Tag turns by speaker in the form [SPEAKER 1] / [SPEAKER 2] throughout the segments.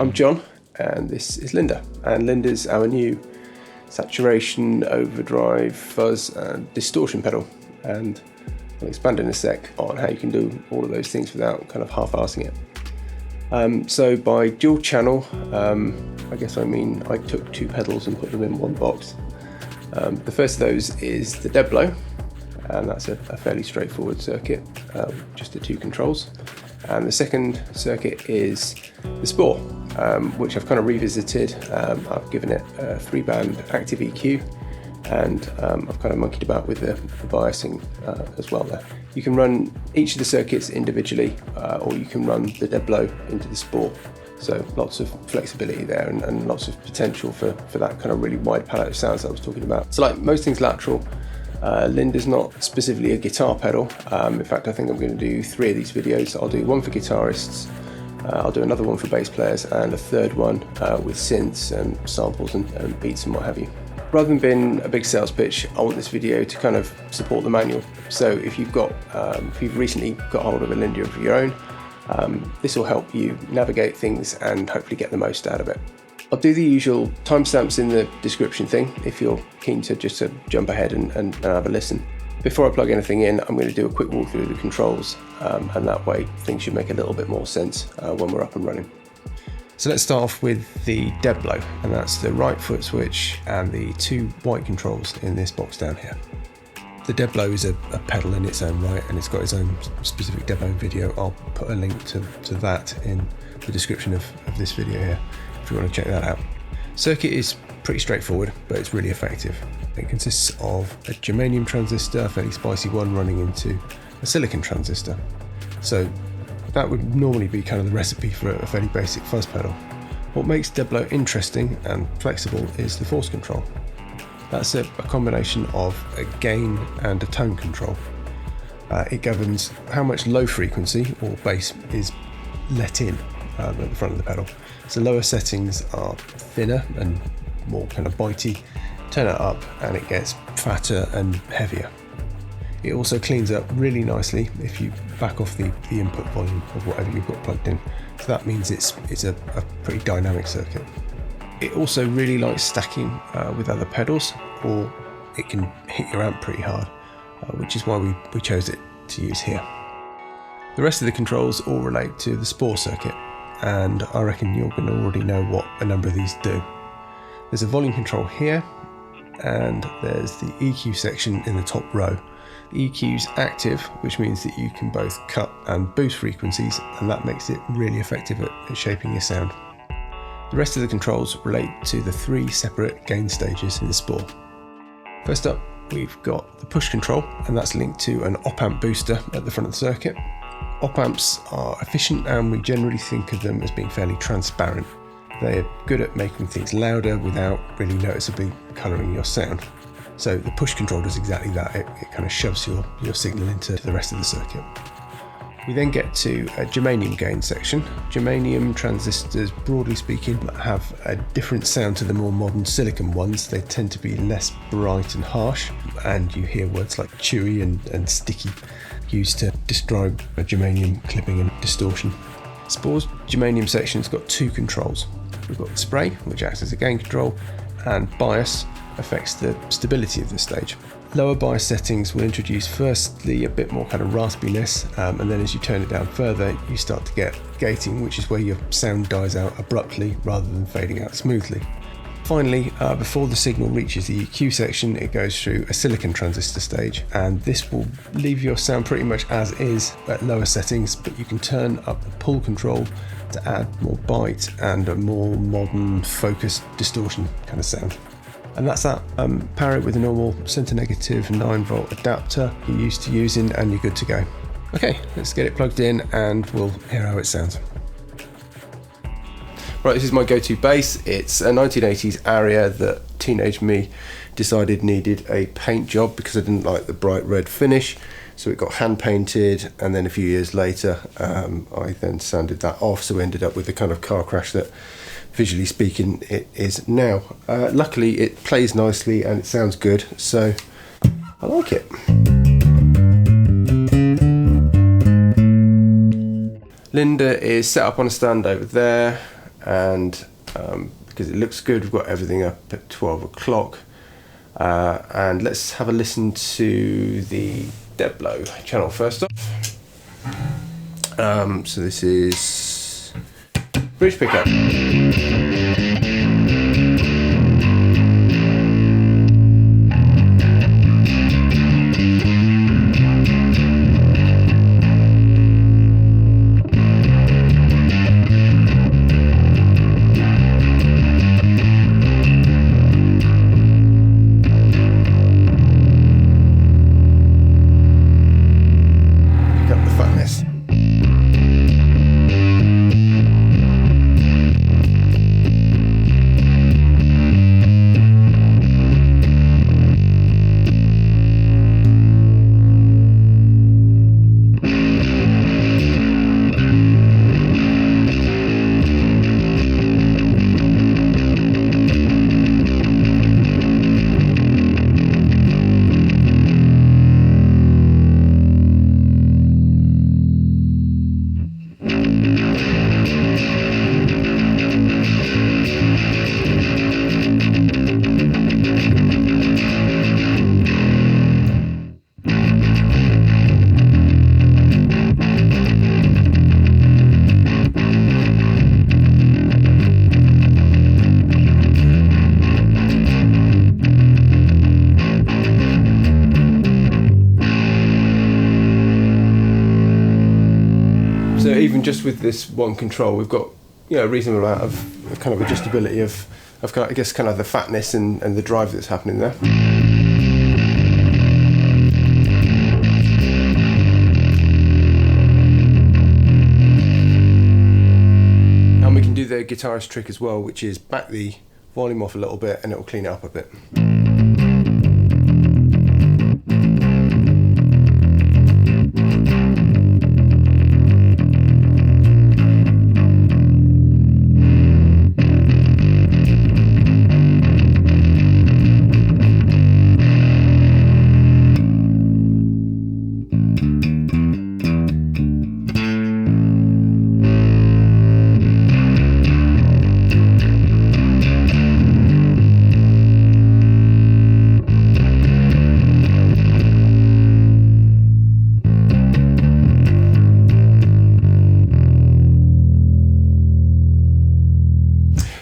[SPEAKER 1] I'm John, and this is Linda. And Linda's our new saturation, overdrive, fuzz and distortion pedal. And I'll expand in a sec on how you can do all of those things without kind of half-arsing it. So by dual channel, I guess I mean I took two pedals and put them in one box. The first of those is the DeadBlow, and that's a fairly straightforward circuit, just the two controls. And the second circuit is the Spore, which I've kind of revisited. I've given it a 3-band active EQ, and I've kind of monkeyed about with the biasing as well there. You can run each of the circuits individually, or you can run the DeadBlow into the Spore. So lots of flexibility there and lots of potential for that kind of really wide palette of sounds that I was talking about. So like most things Lateral, Linda's not specifically a guitar pedal. In fact, I think I'm going to do 3 of these videos. I'll do one for guitarists, I'll do another one for bass players, and a third one with synths and samples and beats and what have you. Rather than being a big sales pitch, I want this video to kind of support the manual. So if you've recently got hold of a Linda of your own, this will help you navigate things and hopefully get the most out of it. I'll do the usual timestamps in the description thing if you're keen to just jump ahead and have a listen. Before I plug anything in, I'm going to do a quick walk through the controls, and that way things should make a little bit more sense when we're up and running. So let's start off with the DeadBlow, and that's the right foot switch and the 2 white controls in this box down here. The DeadBlow is a pedal in its own right, and it's got its own specific demo video. I'll put a link to that in the description of this video here if you want to check that out. Circuit is pretty straightforward, but it's really effective. It consists of a germanium transistor, a fairly spicy one, running into a silicon transistor. So that would normally be kind of the recipe for a fairly basic fuzz pedal. What makes DeadBlow interesting and flexible is the force control. That's a combination of a gain and a tone control. It governs how much low frequency or bass is let in at the front of the pedal. So lower settings are thinner and more kind of bitey. Turn it up and it gets fatter and heavier. It also cleans up really nicely if you back off the input volume of whatever you've got plugged in. So that means it's a pretty dynamic circuit. It also really likes stacking with other pedals, or it can hit your amp pretty hard, which is why we chose it to use here. The rest of the controls all relate to the Spore circuit, and I reckon you're going to already know what a number of these do. There's a volume control here, and there's the EQ section in the top row. The EQ's active, which means that you can both cut and boost frequencies, and that makes it really effective at shaping your sound. The rest of the controls relate to the 3 separate gain stages in the Spore. First up, we've got the push control, and that's linked to an op-amp booster at the front of the circuit. Op-amps are efficient, and we generally think of them as being fairly transparent. They're good at making things louder without really noticeably colouring your sound. So the push control does exactly that. It kind of shoves your signal into the rest of the circuit. We then get to a germanium gain section. Germanium transistors, broadly speaking, have a different sound to the more modern silicon ones. They tend to be less bright and harsh, and you hear words like chewy and sticky used to describe a germanium clipping and distortion. Spore's germanium section's got 2 controls. We've got spray, which acts as a gain control, and bias affects the stability of the stage. Lower bias settings will introduce firstly a bit more kind of raspiness, and then as you turn it down further you start to get gating, which is where your sound dies out abruptly rather than fading out smoothly. Finally, before the signal reaches the EQ section, it goes through a silicon transistor stage, and this will leave your sound pretty much as is at lower settings, but you can turn up the pull control to add more bite and a more modern focused distortion kind of sound. And that's that. Power it with a normal center negative 9-volt adapter you're used to using, and you're good to go. Okay, let's get it plugged in and we'll hear how it sounds. Right, this is my go-to bass. It's a 1980s Aria that teenage me decided needed a paint job because I didn't like the bright red finish. So it got hand painted, and then a few years later I then sanded that off, so we ended up with the kind of car crash that, visually speaking, it is now. Luckily it plays nicely and it sounds good, so I like it. Linda is set up on a stand over there. and because it looks good, we've got everything up at 12 o'clock. And let's have a listen to the DeadBlow channel first off. So this is bridge pickup. So even just with this one control, we've got, you know, a reasonable amount of kind of adjustability of kind of, I guess, kind of the fatness and the drive that's happening there. And we can do the guitarist trick as well, which is back the volume off a little bit and it will clean it up a bit.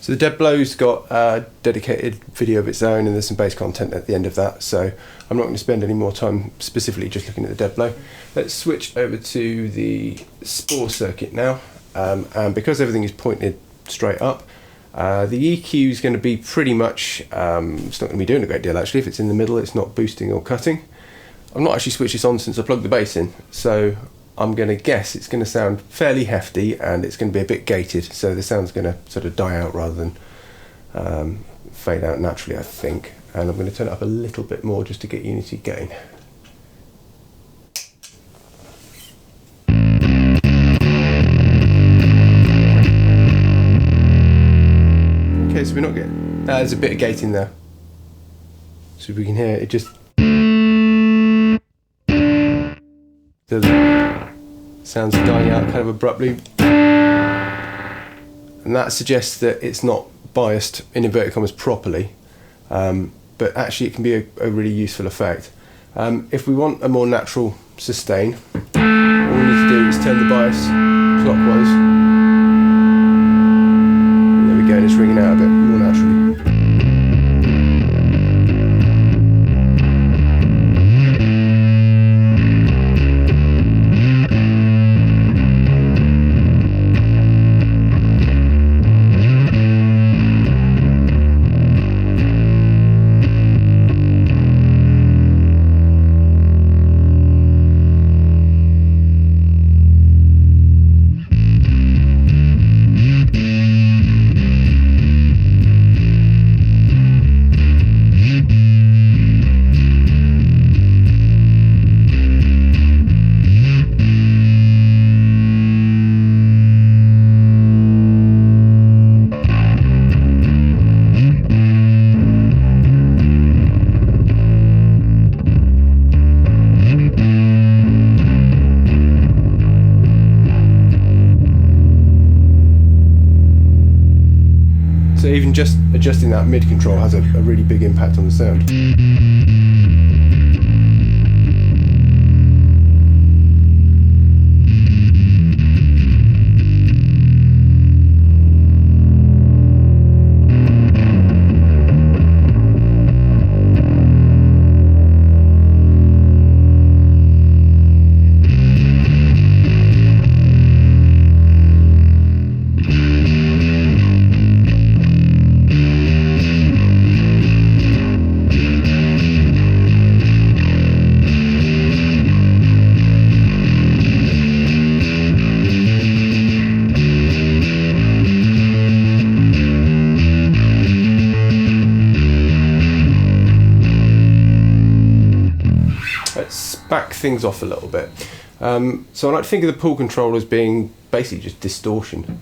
[SPEAKER 1] So the DeadBlow's got a dedicated video of its own, and there's some bass content at the end of that, so I'm not going to spend any more time specifically just looking at the DeadBlow. Let's switch over to the Spore circuit now, and because everything is pointed straight up, the EQ is going to be pretty much, it's not going to be doing a great deal actually. If it's in the middle, it's not boosting or cutting. I've not actually switched this on since I plugged the bass in, so I'm going to guess it's going to sound fairly hefty and it's going to be a bit gated, so the sound's going to sort of die out rather than fade out naturally, I think. And I'm going to turn it up a little bit more just to get unity gain. Okay, so we're not getting... there's a bit of gating there. So we can hear it just... The sounds dying out kind of abruptly, and that suggests that it's not biased in inverted commas properly, but actually it can be a really useful effect. If we want a more natural sustain, all we need to do is turn the bias clockwise. There we go, and it's ringing out a bit more naturally. adjusting that mid control has a really big impact on the sound. Let's back things off a little bit. So I like to think of the pull control as being basically just distortion.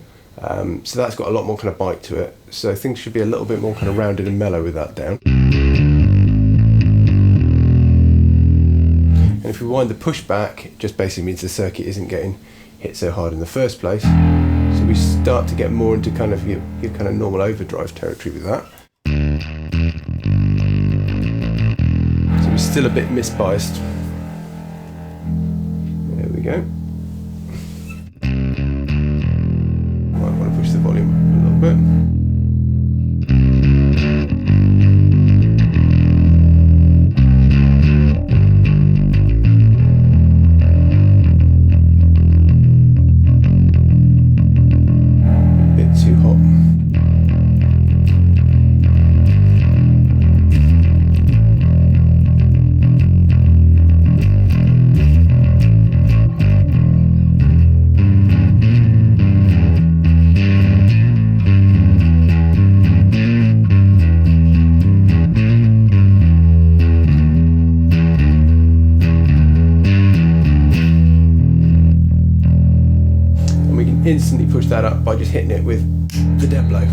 [SPEAKER 1] So that's got a lot more kind of bite to it. So things should be a little bit more kind of rounded and mellow with that down. And if we wind the push back, it just basically means the circuit isn't getting hit so hard in the first place. So we start to get more into kind of your kind of normal overdrive territory with that. So we're still a bit misbiased. There we go. Might want to push the volume a little bit. Instantly push that up by just hitting it with the DeadBlow.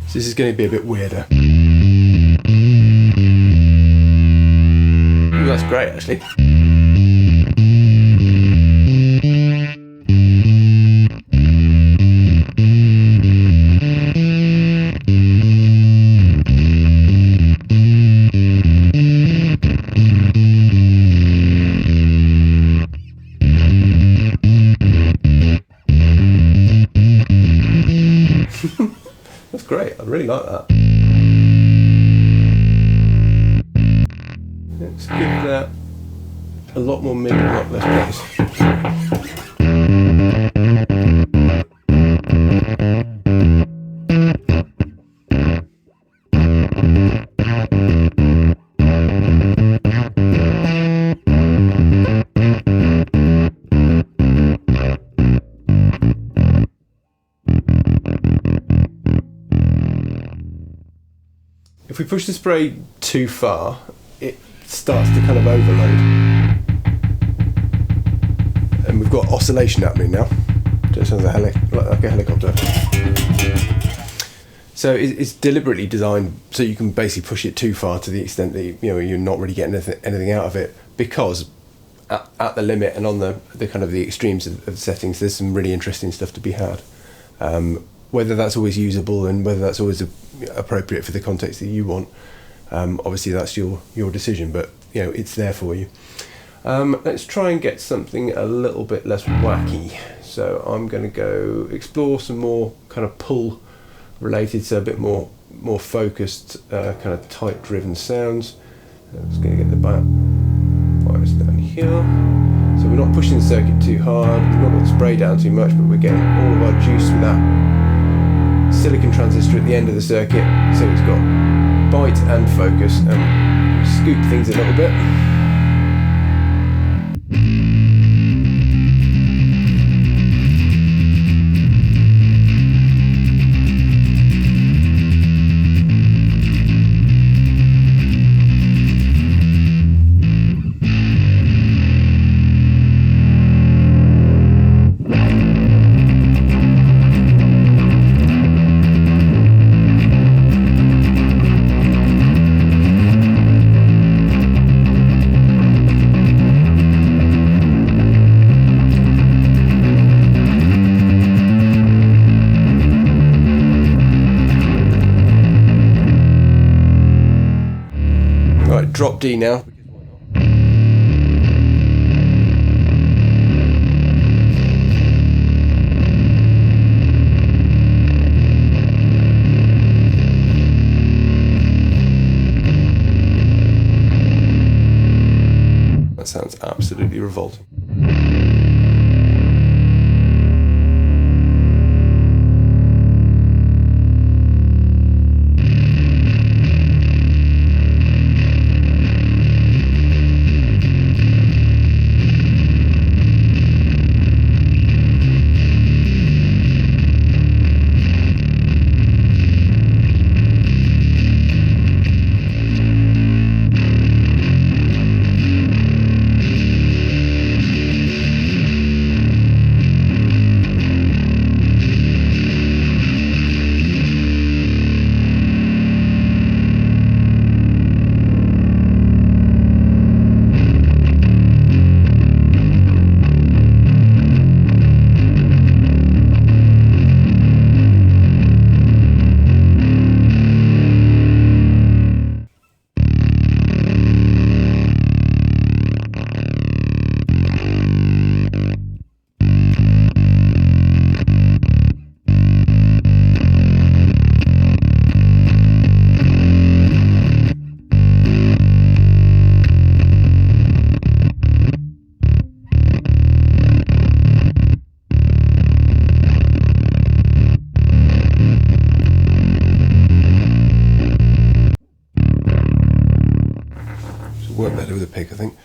[SPEAKER 1] So this is going to be a bit weirder. Ooh, that's great actually. That's great, I really like that. Let's give that a lot more mid and a lot less bass. If we push the spray too far, it starts to kind of overload. And we've got oscillation happening now. Just sounds like a helicopter. So it's deliberately designed so you can basically push it too far to the extent that you're not really getting anything out of it, because at the limit and on the kind of the extremes of the settings, there's some really interesting stuff to be had. Whether that's always usable and whether that's always appropriate for the context that you want, obviously that's your decision, but it's there for you. Let's try and get something a little bit less wacky. So I'm going to go explore some more kind of pull related, so a bit more focused, kind of tight driven sounds. I'm just going to get the bias down here. we're not pushing the circuit too hard, we've not got the spray down too much, but we're getting all of our juice from that silicon transistor at the end of the circuit, so it's got bite and focus, and scoop things a little bit. Drop D now. That sounds absolutely revolting. Work better with a pick, I think.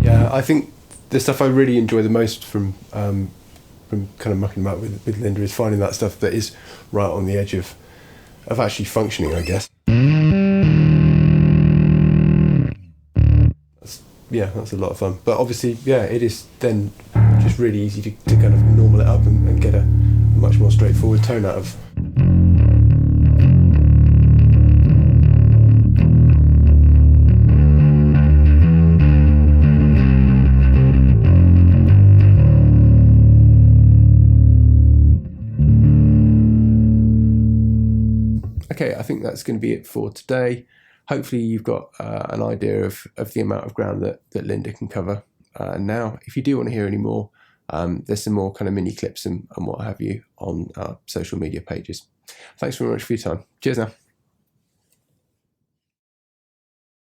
[SPEAKER 1] Yeah, I think the stuff I really enjoy the most from kind of mucking about with Linda is finding that stuff that is right on the edge of actually functioning, I guess. That's a lot of fun. But obviously, yeah, it is then just really easy to kind of normal it up and get a much more straightforward tone out of. Okay, I think that's going to be it for today. Hopefully you've got an idea of the amount of ground that Linda can cover. Now, if you do want to hear any more, there's some more kind of mini clips and what have you on our social media pages. Thanks very much for your time. Cheers now.